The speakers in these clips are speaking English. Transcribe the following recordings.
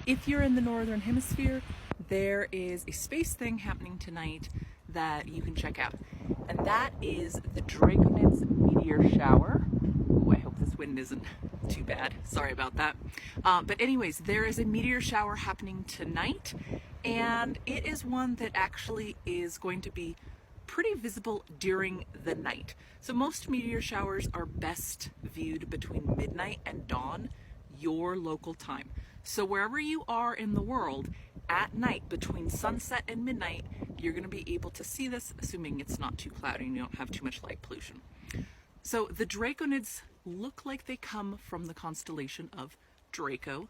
If you're in the northern hemisphere, there is a space thing happening tonight that you can check out, and that is the Draconids meteor shower. Ooh, I hope this wind isn't too bad. Sorry about that. But anyways, there is a meteor shower happening tonight, and it is one that actually is going to be pretty visible during the night. So most meteor showers are best viewed between midnight and dawn, your local time. So wherever you are in the world, at night between sunset and midnight, you're going to be able to see this, assuming it's not too cloudy and you don't have too much light pollution. So the Draconids look like they come from the constellation of Draco,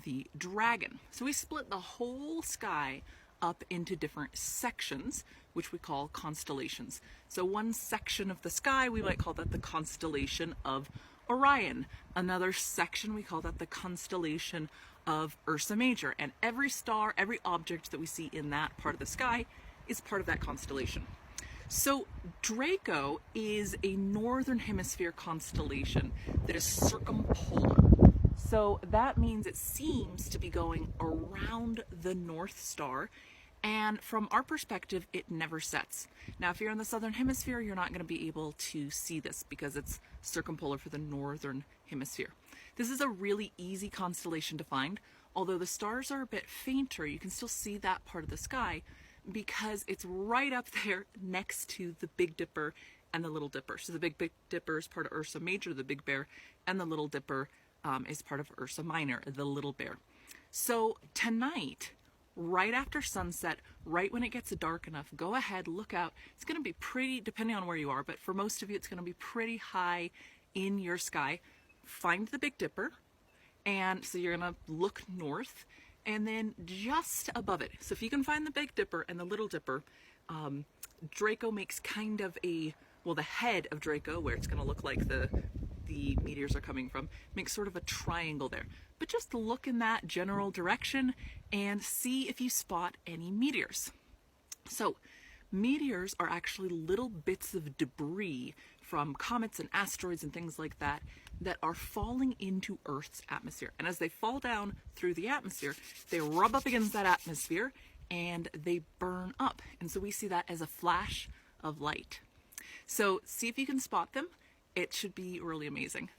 the dragon. So we split the whole sky up into different sections, which we call constellations. So one section of the sky, we might call that the constellation of Orion. Another section, we call that the constellation of Ursa Major. And every star, every object that we see in that part of the sky is part of that constellation. So Draco is a northern hemisphere constellation that is circumpolar. So that means it seems to be going around the North Star, and from our perspective, it never sets. Now, if you're in the southern hemisphere, you're not going to be able to see this because it's circumpolar for the northern hemisphere. This is a really easy constellation to find. Although the stars are a bit fainter, you can still see that part of the sky because it's right up there next to the Big Dipper and the Little Dipper. So the Big Dipper is part of Ursa Major, the Big Bear, and the Little Dipper is part of Ursa Minor, the Little Bear. So tonight, right after sunset, right when it gets dark enough, go ahead, look out. It's going to be pretty, depending on where you are, but for most of you, it's going to be pretty high in your sky. Find the Big Dipper, and so you're going to look north, and then just above it. So if you can find the Big Dipper and the Little Dipper, Draco makes kind of a, well, the head of Draco, where it's going to look like the meteors are coming from, makes sort of a triangle there. But just look in that general direction and see if you spot any meteors. So meteors are actually little bits of debris from comets and asteroids and things like that that are falling into Earth's atmosphere. And as they fall down through the atmosphere, they rub up against that atmosphere and they burn up. And so we see that as a flash of light. So see if you can spot them. It should be really amazing.